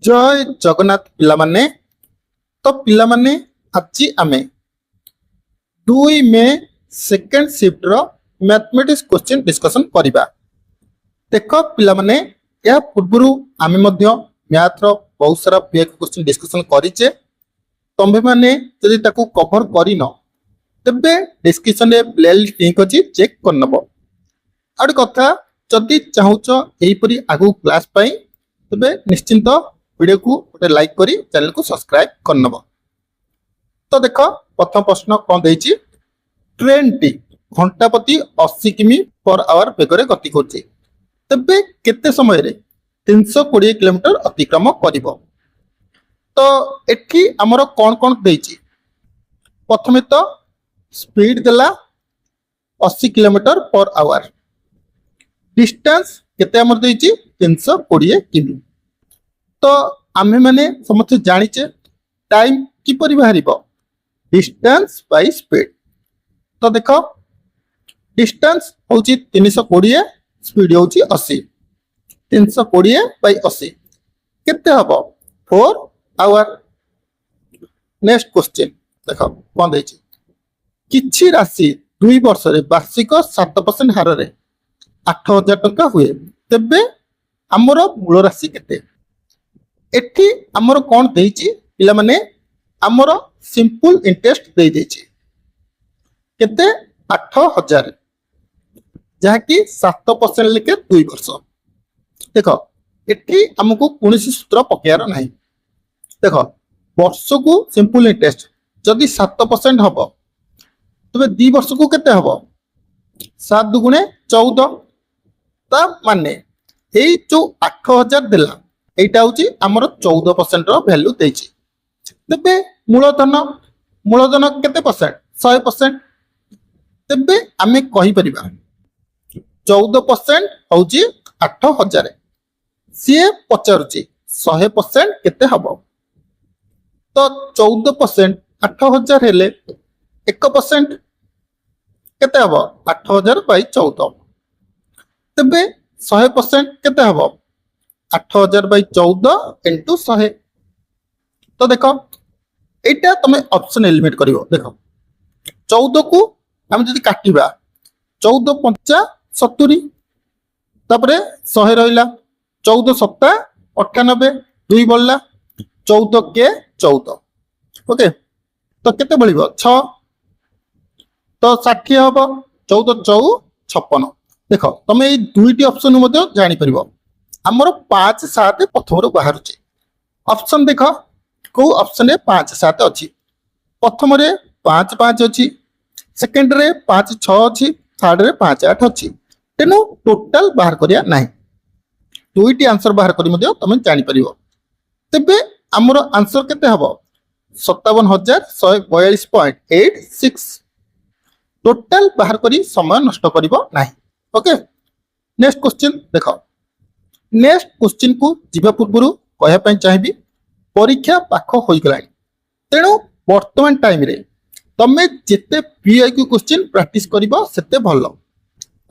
जय जगन्नाथ पिलामाने तो पिलामाने आज आमे 2 मे सेकेंड शिफ्ट रो मैथमेटिक्स क्वेश्चन डिस्कशन करिबा। देख पिलामाने या पूर्वरु आमे मध्य मैथ रो बहुत सारा क्वेश्चन डिस्कशन करिचे। तंबे माने जदि ताकू कवर करिन तबे डिस्क्रिप्शन रे प्लेलिस्ट लिंक अछि चेक करनबो। आउट कथा जदि चाहुचो एहीपरि आगु क्लास पाई तबे निश्चिंत वीडियो को गोटे लाइक करी चैनल को सब्सक्राइब करनब। तो देख प्रथम प्रश्न कौन देछि, ट्रेन टी घंटा प्रति 80 किमी पर आवर बेगरे गति करछि तबे केते समय रे 320 किलोमीटर अतिक्रम करिवो। तो एठी हमर कोन कोन देछि, प्रथमे तो स्पीड देला 80 किलोमीटर पर आवर, डिस्टेंस केते हमर देछि 320 किमी। तो आमे माने समस्त जानिचे टाइम किपरि बाहरिबो, डिस्टेंस बाय स्पीड। तो देखो डिस्टेंस होची 320, स्पीड होची 80, 320 बाय 80 केते हबो 4 आवर। नेक्स्ट क्वेश्चन देखो कोन देछि, किछि राशि 2 वर्ष रे वार्षिक 7% हार रे 8000 टंका हुए तबे हमर मूल राशि केते। एठी हमर कोन देछि पिला माने हमर सिंपल इंटरेस्ट दे देछि केते 8000 जहा कि 7% लेके 2 वर्ष। देखो एठी हमको कोनसी सूत्र पकेयार नाही। देखो वर्ष को सिंपल इंटरेस्ट जदि 7% हबो तबे 2 वर्ष को केते हबो 7 दुगुणे 14। ता माने एई जो 8000 देला एटा होची हमर 14% रो वैल्यू देछि। तबे मूलधन केते परसेंट 100%। तबे आमे कहि परिबा 14% होची 8000, सिए पचारुची 100% केते हबो। तो 14% 8000 हेले 1% केते हबो 8000 बाय 14। तबे 100% केते हबो 8000 बाय 14 इंटू 100। तो देखो एटा तमे ऑप्शन एलिमिनेट करिवो। देखो 14 को हम जदि काटिबा 14 पंचा 70, तापरे 100 रहिला 14 सप्ता 98, 2 बळला 14 के 14। ओके तो केते बळिबो 6, तो 60 हबो 14 4 56। देखो तमे ए दुईटी ऑप्शन मध्ये जानि परिबो हमर 5 7 प्रथम रो बाहर छै। ऑप्शन देखो को ऑप्शन रे 5 7 अछि, प्रथम रे 5 5 अछि, सेकंड रे 5 6 अछि, थर्ड रे 5 8 अछि। तेनु टोटल बाहर करिया नाही, दुईटी आंसर बाहर करी मध्ये तमे जानि परिबो। तबे हमर आंसर केते हबो 57142.86। टोटल बाहर करी समय नष्ट करिवो नाही। ओके नेक्स्ट क्वेश्चन देखो। नेक्स्ट क्वेश्चन को जीवा पूर्व कहया पई चाहिबी, परीक्षा पाख होई गलानी तेणु वर्तमान टाइम रे तमे जेते पीआईक्यू क्वेश्चन प्रैक्टिस करिबो सेते भलो।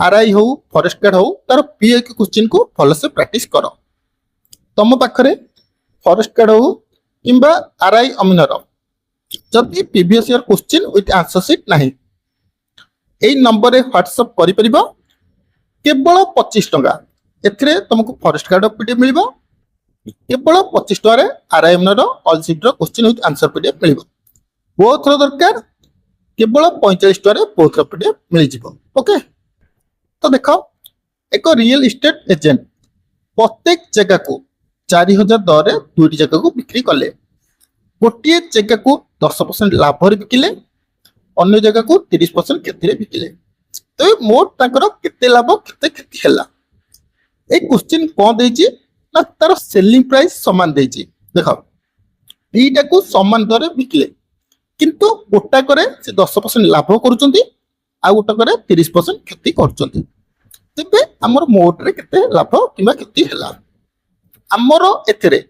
आरआई हो फॉरेस्ट गार्ड हो तार पीआईक्यू क्वेश्चन को भलो से प्रैक्टिस करो। तम पाखरे फॉरेस्ट गार्ड हो किंबा आरआई अमिनर जदि previous year question with answer sheet नाही एई नंबर रे व्हाट्सएप करि परिबो। केवल 25 टंका एथिरे तुमको फॉरेस्ट गार्ड पीडीएफ मिलिबो, केवल 25 टका रे आरआई अमिनर ऑल शीट रो क्वेश्चन विथ आंसर पीडीएफ मिलिबो। बोथ रो दरकार केवल 45 टका रे बोथ रो पीडीएफ मिलि जिवो। ओके तो देखो एक रियल एस्टेट एजेंट प्रत्येक जगह को 4000 दर रे दुईटी जगह को बिक्री कले। गोटिए जगह को 10% लाभ रे बिकिले, अन्य जगह को 30% क्षति रे बिकिले। तो मोट ताकर केते लाभ केते क्षति हैला। ए क्वेश्चन कोन देछि ना तार सेलिंग प्राइस समान देछि। देखो दीटा को समान दर रे बिकिले किंतु गोटा करे से 10% लाभ करूचंती आ गोटा करे 30% क्षति करूचंती। तबे हमर मोट रे केते लाभ किबा क्षति हैला। हमर एथिरे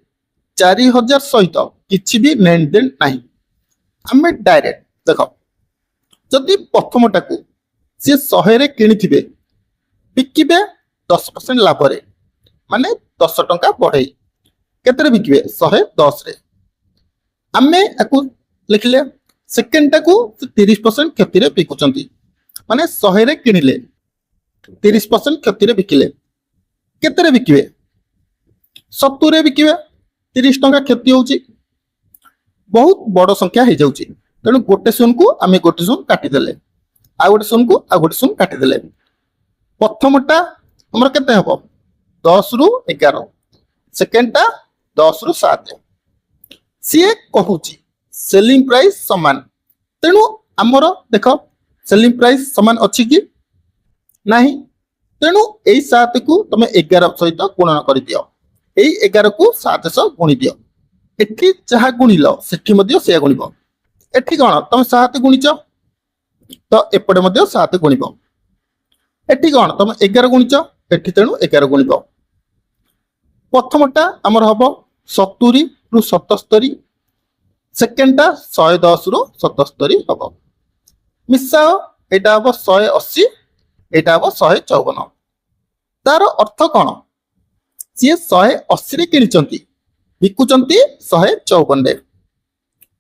4000 सहित किछि भी लेन देन नाही। हमें डायरेक्ट देखो जदि प्रथमटा को से 100 रे किनिथिबे बिकिबे 10% लाभ रे माने 10 टंका बढ़े केते बिकिबे 110 रे आमे आकु लिखले सेकेंड टाकू 30% क्षति रे बिकुचंती माने 100 रे किनिले 30% क्षति रे बिकिले केते रे बिकिबे 70 रे बिकिबे 30 टंका क्षति होउची बहुत बड़ संख्या हो जाउची तेणु गोटे शून को आमे गोटे शून काटी देले आ गोटे शून को आ गोटे शून काटी देले प्रथमटा हमर केते हबो 10 रु 11 सेकेंडटा 10 रु 7 सीए कहूची सेलिंग प्राइस समान तेणु आमर देख सेलिंग प्राइस समान अच्छी कि नहीं तेणु यही 7 को तुम 11 सहित गुणन कर दियो यही 11 को 700 गुणी दियो एठी जहा गुणिल सेठी मध्य से गुणिब एठी कौन तुम 7 गुणिच तो एपटे मध्य 7 गुणिब एठी कौन तुम 11 गुणिच एठी तेणु 11 गुणिब प्रथमटा आमर हबो 70 रु 77 सेकेंडटा 110 रु 77 हबो मिसाओ एटा हबो 180 एटा हबो 154 तार अर्थ कौन सी 180 रे किनिचंती बिकुचंती 154 रे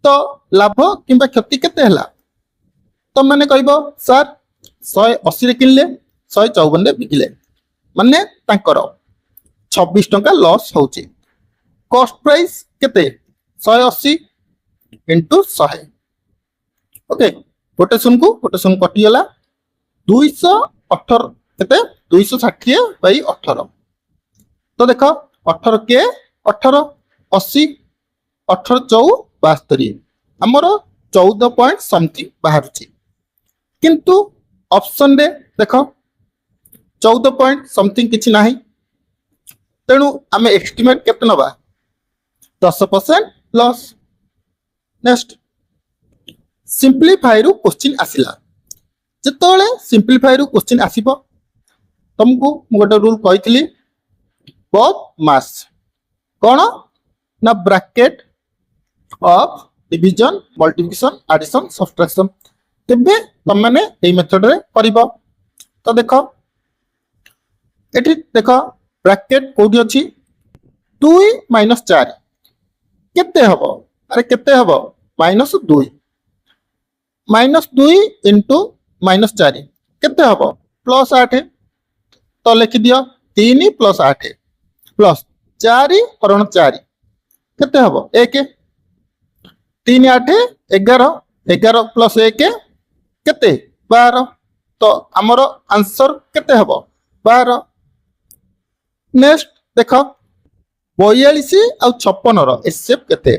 तो लाभ किंबा क्षति केते हला तुम माने कहबो सर 180 रे किनले 154 रे बिकिले माने तांकर 26 टंका लॉस होउची कॉस्ट प्राइस केते 180 इंटू 100 ओके गोटे शून को गोटे शून कटि गला 218 केते 260 बाई 18 तो देखो 18 के 18 80 18 चौ 72 हमर 14 पॉइंट समथिंग बाहरुची किंतु ऑप्शन रे देखो 14 पॉइंट समथिंग किछि नाही तेणु आमे एस्टिमेट केते नबा 10% लॉस नेक्स्ट सिंपलीफाई रु क्वेश्चन आसिला जेतोले सिंपलीफाई रु क्वेश्चन आसीबो तुमको मु गोटे रूल कहितली बोथ मास कोन ना bracket of division multiplication addition subtraction तेबे तुम माने एई मेथड रे करिवो तो देखो एठी देखो ब्रैकेट कोडी अछि 2 - 4 केते हबो अरे केते हबो -2 -2 इंटू -4 केते हबो +8 तो लिखि दियो 3 + 8 प्लस 4 हरण 4 केते हबो 1 3 8 11 11 + 1 केते 12 तो हमर आंसर केते हबो 12 नेक्स्ट देखो 42 आ 56 रो एसएफ केते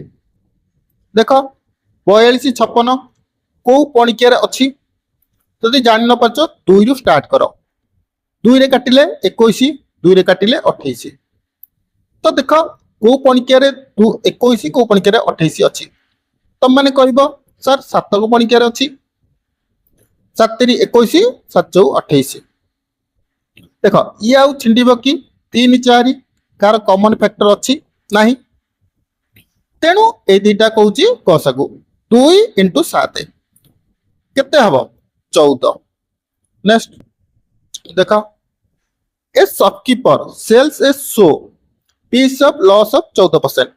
देखो 42 56 को पणिकिया रे अछि जदि जानि न पाछो 2 रु स्टार्ट करो 2 रे काटिले 21 2 रे काटिले 28 तो देखो को पणिकिया रे 21 को पणिकिया रे 28 अछि तुम माने कहबो सर 7 को पणिकिया रे अछि 7 री 21 7 चौ 28 देखो ये आउ छिंडीबो कि 3 4 कार कॉमन फैक्टर अछि नाही तेणु ए दुटा कहूची कोसागु 2 × 7 केते हबो 14 नेक्स्ट देखो a shopkeeper sells a showpiece of loss of 14%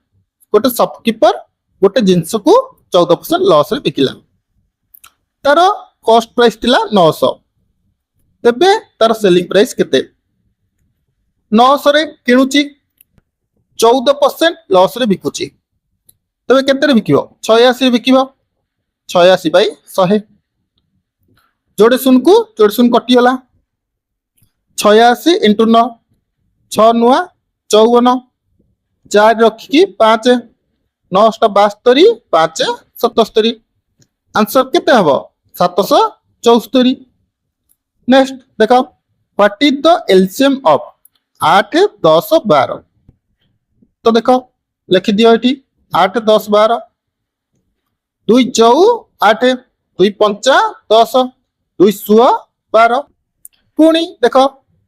गोटे शॉपकीपर गोटे जिंस को 14% लॉस रे बिकिला तार कॉस्ट प्राइस थिला 900 तेबे तार सेलिंग प्राइस केते 900 रे किणुची 14% लॉस रे बिकुची तबे केते रे बिकिबो 86 रे बिकिबो 86 बाई 100 जोड़े शून को जोड़े शून कटि गला 86 × 9 6 नुआ 54 4 रखी 5 9 72 5 77 आंसर केते हबो 774 नेक्स्ट देखो what is the LCM of 8 10 12 तो देखो लिखि दियो एठी 8 10 12 2 चौ 8 2 5 10 2 16 12 पुणी देखो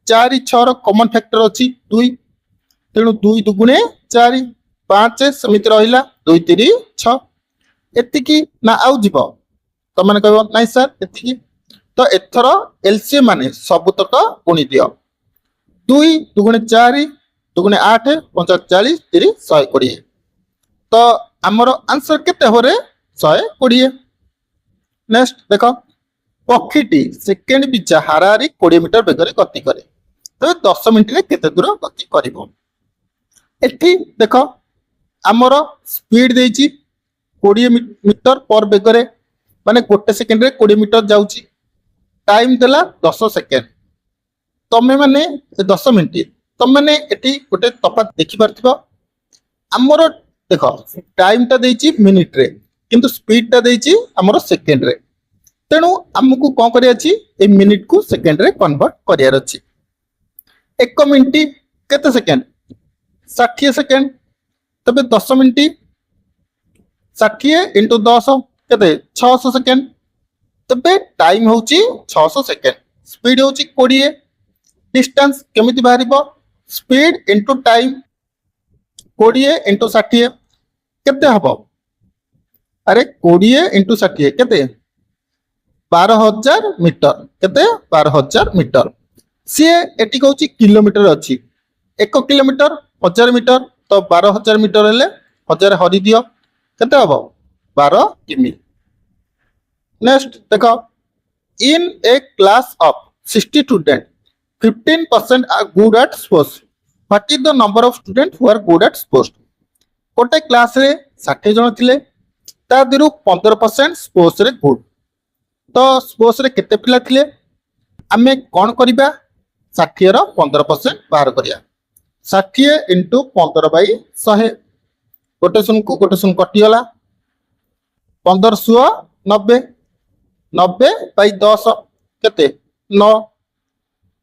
4 6 रो कॉमन फैक्टर अछि 2 तेणु 2 दुगुणे 4 5 समिति रहिला 2 3 6 एतिकी ना आउ जीवो तो माने कहबो नाही सर एतिकी तो एथरो एलसीएम माने सबतक गुणी दियो 2 दुगुणे 4 दुगुणे 8 5 40 30 120 तो आमर आंसर केते हबरे 120। नेक्स्ट देख पक्षीटी सेकेंड पिछा हाराहारी 20 मीटर बेगर गति करे तो 10 मिनिट रे केते दूर गति करिवो। एठी देख आमर स्पीड देइची 20 मीटर पर बेगरे माने गोटे सेकेंड रे 20 मीटर जाउची। टाइम देला 10 सेकेंड तमे माने 10 मिनिट तमे माने एठी गोटे तफात देखि परथिबो। आमर देख टाइम टा देइची मिनिट रे किंतु स्पीड टा देइची आमर सेकेंड रे तेणु आमको कौन करिया अछि ए मिनिट को सेकेंड रे कन्वर्ट करियार अछि। 1 मिनिट केते सेकेंड 60 सेकेंड तबे 10 मिनिट 60 इंटू 10 केते 600 सेकेंड तबे टाइम होची 600 सेकेंड स्पीड होची 20 डिस्टेंस केमिति बाहरिबो स्पीड इंटू टाइम 20 इंटू 60 केते हबो अरे 20 इंटू 60 केते 12,000 मीटर केते 12,000 मीटर सी एटी कहूँ किलोमीटर अच्छी 1 किलोमीटर 1000 मीटर तो 12,000 मीटर हेले 1000 हरि दियो केते हबो 12 किमी। नेक्स्ट देख in a class of 60 student 15% are good at sports what is the number of student who are good at sports. गोटे क्लास रे 60 जन थिले ता दिरु 15% स्पोर्ट्स रे गुड तो स्पोर्ट्स रे केते पिला थिले आमे कोन करिबा 60 रो 15% बाहर करिया 60 इंटू 15 बाई 100 गोटे सुन कटि गला 1590 90 बाई 10 केते 9।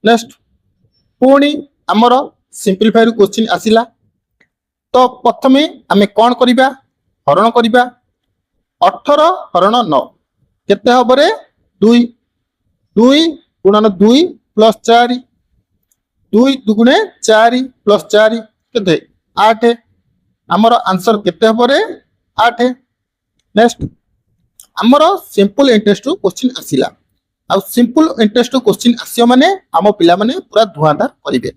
नेक्स्ट पुणी हमर सिंपलीफाई क्वेश्चन आसिला तो प्रथमे आमे कोन करिबा हरण करिबा 18 हरण 9 केते हबरे 2 2 गुणन 2 प्लस 4 2 दुगुणे 4 प्लस 4 केते 8 हमर आंसर केते हबरे 8। नेक्स्ट हमर सिंपल इंटरेस्ट क्वेश्चन आसिला आ सिंपल इंटरेस्ट क्वेश्चन आसियो माने हम पिला माने पूरा धुआंधार करिवे।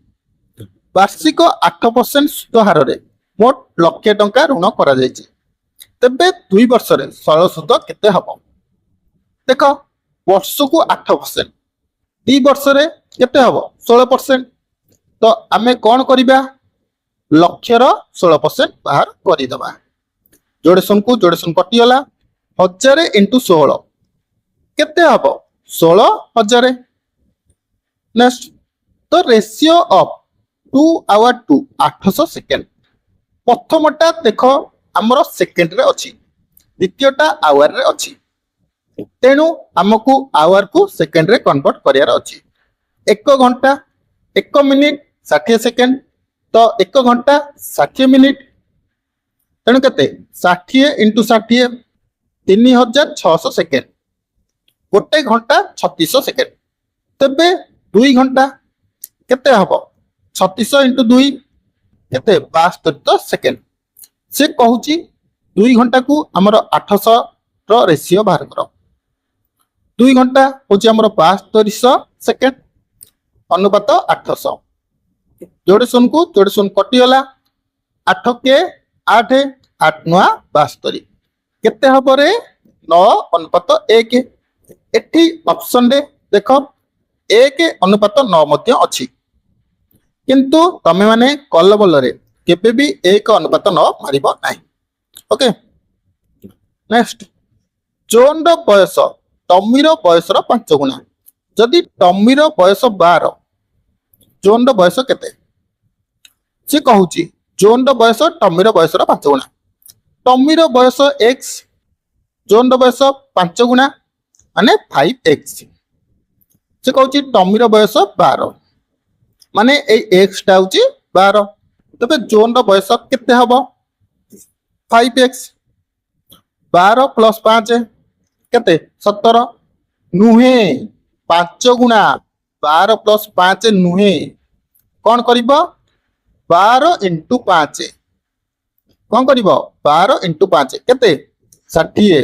वार्षिक 8% सुध हार रे मोट लाख टंका ऋण करा जायछि तबे 2 वर्ष रे सरल सुध केते हबो देख वर्ष को 8% 2 वर्ष रे केते हबो 16% तो आमे कोन करिबा लक्षर 16% बाहर करि दबा जोड़े सुन कटि गला 1000 इंटू 16 केते हबो 16,000। नेक्स्ट तो ratio of 2 hour to 800 second प्रथमटा देख हमर सेकेंड रे अछि द्वितीयटा आवर रे अछि तेणु आमको आवर को सेकेंड रे कन्वर्ट करियार अछि। 1 घंटा 1 मिनिट 60 सेकेंड तो 1 घंटा 60 मिनिट तेणु केते 60 इंटू 60 3600 सेकेंड गोटे घंटा 3600 सेकेंड तबे 2 घंटा केते हबो 3600 इंटू 2 केते 72 सेकेंड से कहूची 2 घंटा को हमर 800 रो रेशियो बाहर करो 2 घंटा होची हमर 7200 सेकेंड अनुपात 800 जोड़े सुन कटि गला 8 के 8 8 9 72 केते हबो रे 9 अनुपात 1 एठी ऑप्शन रे देखो 1 अनुपात 9 मध्य अछि किंतु तमे माने कल बल रे केबे भी 1 अनुपात 9 मारिबो नाही। ओके नेक्स्ट जोन रो बयस टमीर बयस रो 5 गुणा जदि टमीर बयस 12 जोन रो बयस केते से कहूची जोन रो बयस टमीर बयस रो 5 गुणा टमीर बयस x जोन रो बयस 5 गुणा माने 5x से कहूची टमीर बयस 12 माने ए x टा होची 12 तबे जोन रो बयस केते हबो 5x 12 प्लस 5 केते 17 नुहे 5 गुणा 12 प्लस 5 नुहे कौन करिबो 12 इंटू 5 कौन करिबो 12 इंटू 5 केते 60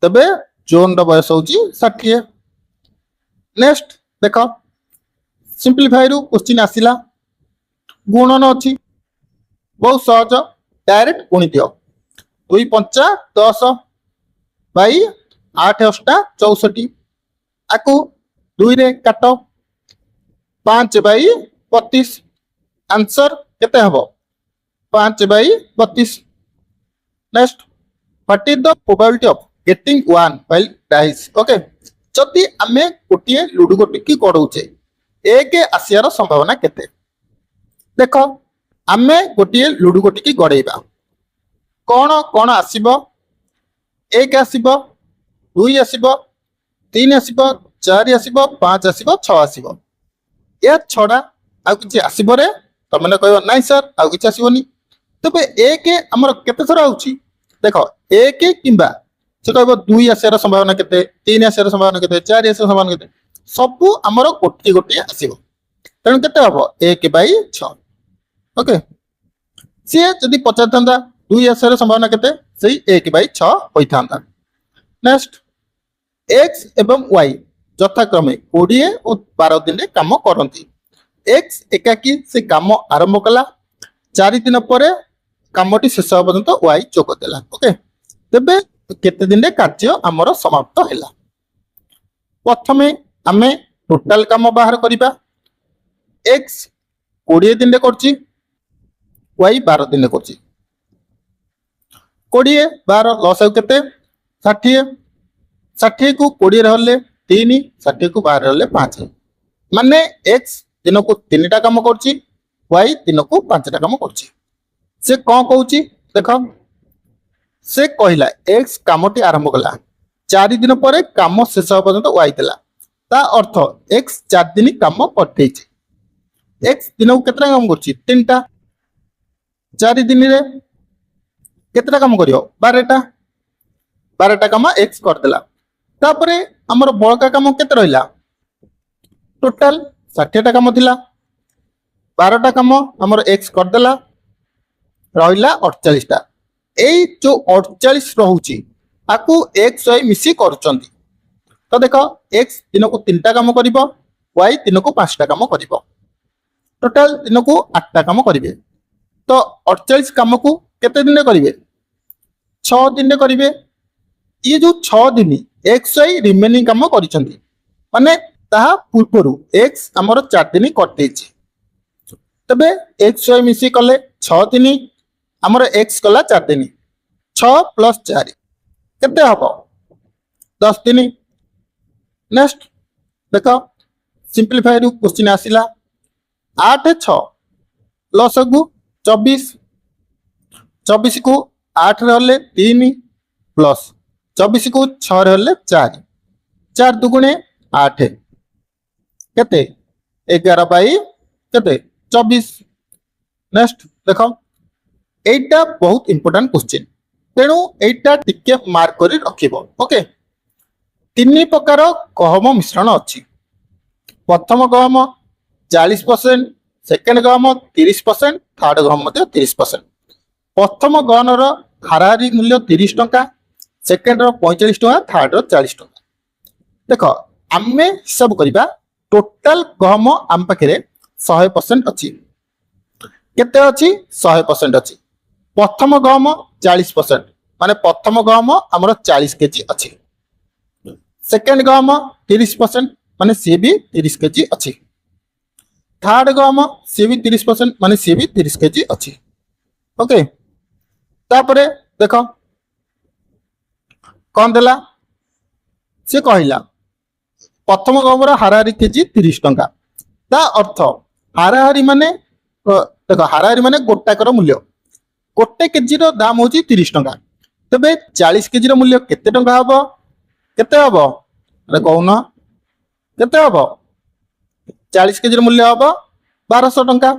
तबे जोन रो बयस होची 60। नेक्स्ट देखो सिंपलीफाई रु क्वेश्चन आसिला गुणन अच्छी बहुत सहज डायरेक्ट गुणी दियो 2 पंचा 10 बाई 8 अष्टा 64 आकु 2 रे काट 5 बाई 32 आंसर केते हबो 5 by 32 next what is the probability of getting 1 while dice okay जदि आमे गोटिए लुडु गोटी की गड़ौचे एक आसियार संभावना केते देखो आमे गोटिए लुडु गोटी की गड़ेबा कौन कौन आसीबो एक आसीबो 2 आसीबो 3 आसीबो 4 आसीबो 5 आसीबो 6 आसीबो या छड़ा आ किछि आसीबो रे तमने कहबो नाही सर आ किछि आसीबोनी तबे एक हमर केते थरा होची देखो एक किंबा से कहबो 2 आसियार संभावना केते 3 आसियार संभावना केते 4 आसियार संभावना केते सबु हमर गोटी गोटी आसीबो तेणु केते हबो 1/6 ओके सी जदि पचारता 2 आसियार संभावना केते सही 1/6 होइथांता नेक्स्ट एक्स एवं वाई यथाक्रमे 20 और 12 दिन काम करती एक्स एकाकी से काम आरंभ कला 4 दिन पर कामटी शेष होगा पर्यंत वाई जोग देला ओके तेबे केते दिन रे कार्य आमर समाप्त हैला प्रथमे आमे टोटल काम बाहर करिबा एक्स 20 दिन रे करची वाई 12 दिन रे करची 20 12 लॉस हो केते 60 60 को 20 रहले 3 60 को 12 रहले 5 माने एक्स दिन को 3टा काम करची वाई दिन को 5टा काम करची से कौन कहूची देखो से कहला एक्स कामटी आरंभ कला 4 दिन पर काम शेष होगा पर्यंत वाई देला ता अर्थ एक्स 4 दिन काम करतेछि एक्स दिन को केतरा काम करची 3टा 4 दिन रे केतरा काम करियो 12टा काम एक्स कर देला तापरे हमर बळका काम केते रहिला टोटल 60टा काम थिला 12टा काम हमर एक्स कर देला रहिला 48टा एई जो 48 रहउची आकु एक्स वाई मिसी करचंती तो देखो एक्स दिन को 3टा काम करिवो वाई दिन को 5टा काम करिवो टोटल दिन को 8टा काम करिवे तो 48 काम को केते दिन करिवे 6 दिन करिवे ये जो 6 दिन एक्स वाई रिमेनिंग काम करिसंती माने ताहा पूर्वरु एक्स हमर 4 दिन करतेछि तबे एक्स वाई मिसी कले 6 दिन हमर एक्स कला 4 दिन 6 + 4 केते हबो 10 दिन नेक्स्ट देखो सिंपलीफाई रु क्वेश्चन आसिला 8 6 लॉस को 24 24 को 8 रहले 3 प्लस 24 को 6 रहले 4 4 दुगुणे 8 केते 11 बाई केते 24 नेक्स्ट देखो एटा बहुत इंपोर्टेंट क्वेश्चन तेणु एटा टिके मार्क करी रखिबो ओके 3 प्रकार गहम मिश्रण अछि प्रथम गहम 40% सेकंड गहम 30% थर्ड गहम मध्ये 30% प्रथम गहन रो हाराहारी मूल्य 30 टंका सेकंड रो 45 टंका थर्ड रो 40 टंका देखो आमे हिसाब करिबा टोटल गहम आम पाखरे 100% अछि केते अछि 100% अछि प्रथम गहम 40% माने प्रथम गहम हमर 40 केजी अछि सेकंड गहम 30% माने से भी 30 केजी अछि थर्ड गहम से भी 30% माने से भी 30 केजी अछि ओके तापरे देखो कौन देला से कहिला प्रथम गहमर हाराहारी केजी 30 टंका ता अर्थ हाराहारी माने देखो हाराहारी माने गोटाकर मूल्य गोटे केजी रो दाम होची 30 टंका तबे 40 केजी रो मूल्य केते टंका हबो केते हबो अरे कहून केते हबो 40 केजी रो मूल्य हबो 1200 टंका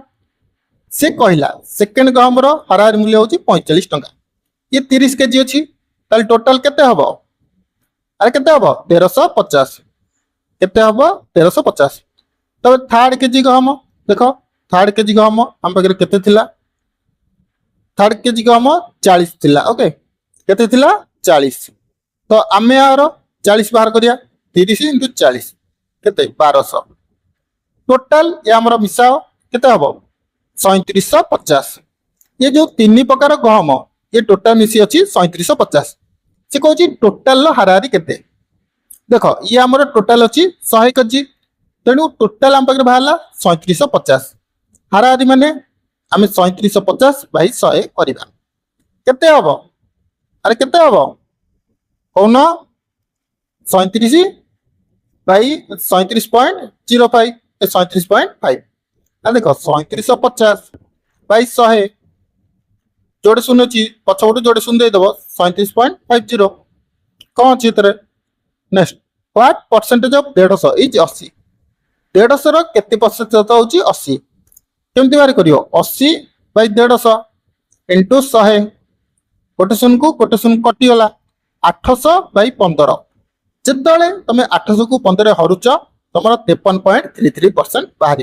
से कहिला सेकंड गहम रो हाराहारी मूल्य होची 45 टंका ये 30 केजी अछि ताल टोटल केते हबो अरे केते हबो 1350 केते हबो 1350 तबे थर्ड केजी गहम देखो थर्ड केजी गहम हम पाखरे केते थिला थर्ड केजी गहम 40 थिला ओके केते थिला 40 तो आमे यार 40 बाहर करिया 30 * 40 केते 1200 टोटल ये हमर मिसाओ केते हबो 3750 ये जो तीन प्रकार गहम ये टोटाल मिसी अच्छी 3750 से कहूँ टोटाल हाराहारी केते देख ये आमर टोटाल अच्छी 100 केजी तेणु टोटाल आम पाखे बाहर 3750 हाराहारी माने आम 3750 बाई 100 करवा केते हम अरे केते हम कौन 37 बाई 37.05 37.5 देख 3750 बाई 100 जोड़े शून्य अच्छी पछपटू जोड़े शून्य देदेव 37.50 कौन अच्छी next what percentage of 150 is 80 150 केते प्रतिशत होची 80 केमती बाहर करियो 80 बाई 150 इंटू 100 गोटे शून्य कटी गला 800 बाई 15 जिते तुम 800 को 15 हरूच तुम 53.33% बाहर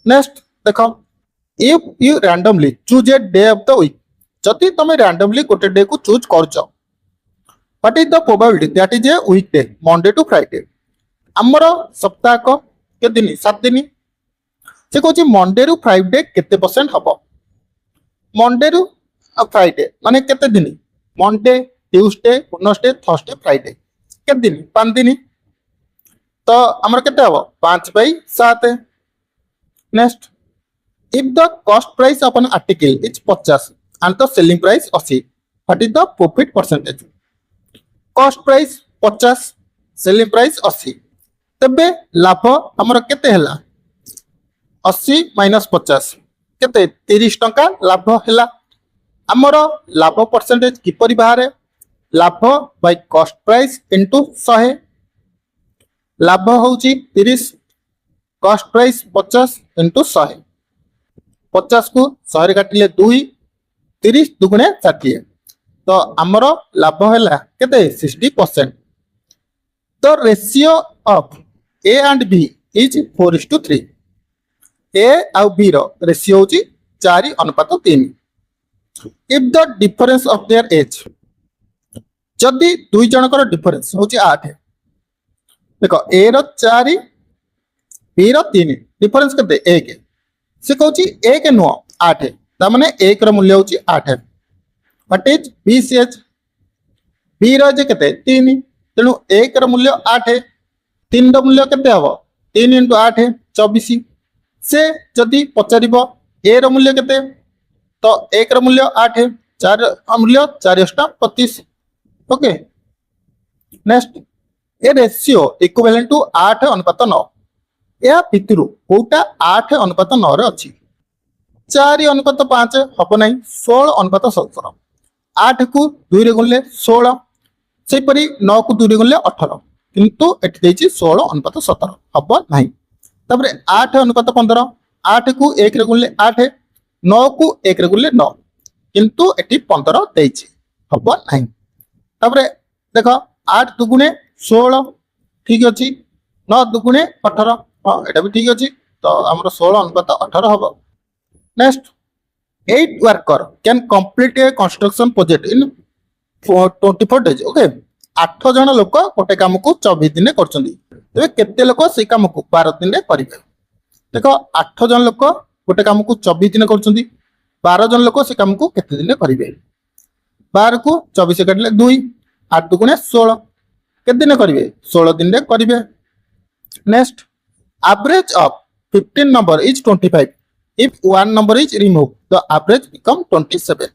नेक्स्ट देख if you randomly choose a day of the week जदि तुम रैंडमली गोटे डे को चूज करछ what is the probability that is a weekday Monday to Friday आमर सप्ताह के दिन 7 दिन से कहूँ मंडे रु फ्राइडे केते परसेंट हम मंडे रु फ्राइडे माने केते दिन Monday Tuesday Wednesday Thursday Friday केते दिन 5 दिन तो आमर केते हम 5/7 next if the cost price of an article is 50 and the selling price 80 what is the profit percentage cost price 50 selling price 80 तबे लाभ हमर केते हला 80 माइनस 50 केते 30 टंका लाभ हला हमर लाभ परसेंटेज किपरि बाहर लाभ बाय कॉस्ट प्राइस इनटू 100 लाभ होउची 30 कॉस्ट प्राइस 50 इनटू 100 50 को 100 काटिले 2 30 दुगुणे 60 तो आमर लाभ है केते 60% तो ratio of A and B is 4:3 A आउ बी रो रेशियो होची 4:3 if the difference of their age जदि दुई जनकर डिफरेंस होची 8 देखो ए रो 4 बी रो 3 डिफरेंस केते 1 से कहूँ 1 नुह 8 ताने 1 मूल्य हूँ 8 what is B C H B रे केते 3 तेणु 1 मूल्य 8 3 मूल्य केते हम 3 × 8 24 से जदि पचार ए मूल्य केते तो 1 मूल्य 8 4 मूल्य 4 25 okay next a ratio equivalent to 8:9 या भितर कोटा 8:9 रे अछि 4:5 हम ना 16:17 8 को 2 रे गुणले 16 से परी 9 को 2 रे गुणले 18 किंतु एठी देछि 16:17 हम नाही तबरे 8:15 8 को 1 रे गुणले 8 9 को 1 रे गुणले 9 किंतु एठी 15 देछि हम नाही तबरे देखो 8 दुगुणे 16 ठीक अछि 9 दुगुणे 18 हाँ एटा भी ठीक अच्छी तो आम 16:18 हम next 8 worker can complete A construction project in 24 days okay 8 जन लोक गोटे काम को 24 दिन कर केते लोक से काम को 12 दिन करेंगे देख 8 जन लोक गोटे काम को 24 दिन कर 12 जन लोक से काम को केते दिन करेंगे 12 को 24 काटिले 2 8 दुगुणे 16 केते दिन करेंगे 16 दिन करेंगे next average of 15 number is 25 if one number is removed the average become 27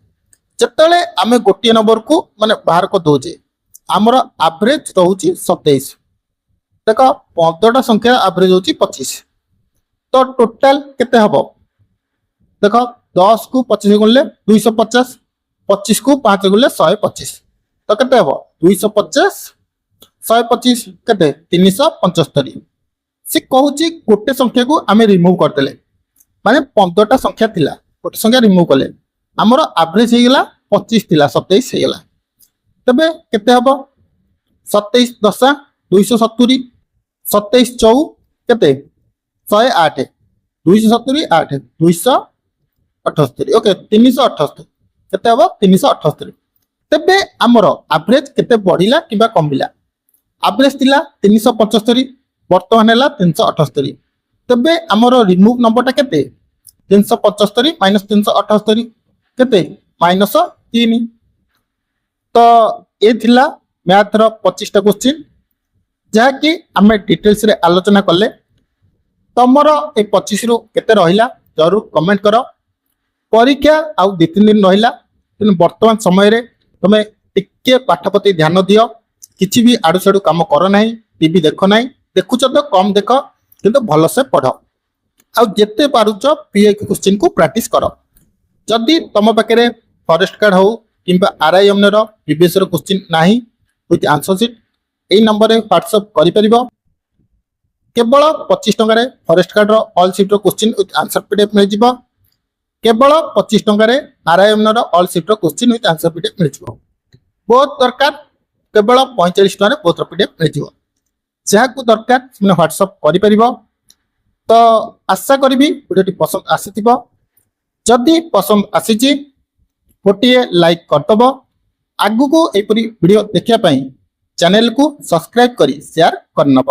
जतले आमे गोटे नंबर को माने बाहर को दोजे हमर एवरेज रहउची 27 देखो 15टा संख्या एवरेज होची 25 तो टोटल केते हबो देखो 10 को 25 गुणले 250 25 को 5 गुणले 125 तो केते हबो 250 125 केते 375 से कहूँ गोटे संख्या को आम रिमूव करदे माने 15टा संख्या थिला गोटे संख्या रिमूव कले आमर एवरेज होगला 25 थिला 27 होगला तबे केते हबो 27 10 270 27 4 केते 108 270 8 278 ओके 378 केते हबो 378 तबे आमर एवरेज केते बढ़िला किबा कमिला एवरेज थिला 375 वर्तमान है 378 तबे आमर रिमूव नंबरटा केते 375 माइनस 378 केते -3। तो ये थिला मैथ रो 25 टा क्वेश्चन जहा कि आमे डिटेल्स रे आलोचना करले। तमरो ए 25 रु केते रहिला जरूर कमेंट करो। परीक्षा आउ 2-3 दिन रहिला किन वर्तमान समय रे तमे टिके पाठ प्रति ध्यान दियो। किछि भी आडु साडु काम करो नाही, टीवी देखो नाही, देखुच तो कम देखो किंतु भलो से पढ़ो। आउ जेते पारुच पीआईक्यू क्वेश्चन को प्रैक्टिस करो। जदि तम पाखे फॉरेस्ट कार्ड हो किंबा आरआईएम रो प्रीवियस रो क्वेश्चन नाही विथ आंसर शीट एई नंबर रे व्हाट्सएप करि परिबो। केवल 25 टंका रे फॉरेस्ट कार्ड रो ऑल शीट रो क्वेश्चन विथ आंसर पीडीएफ मिल जिवो। केवल 25 टंका रे आरआईएम रो ऑल शीट रो क्वेश्चन विथ आंसर पीडीएफ मिल जिवो। बहुत दरकार केवल 45 टंका रे बहुत पीडीएफ मिल जिवो। जहा को दरकार से व्हाट्सएप करि परिबो। तो आशा करी वीडियो पसंद आसीथिबो। जदि पसंद आसीची गोटे लाइक करदब। आगु को एपरी वीडियो देखिया पई चैनल को सब्सक्राइब करी शेयर करनब।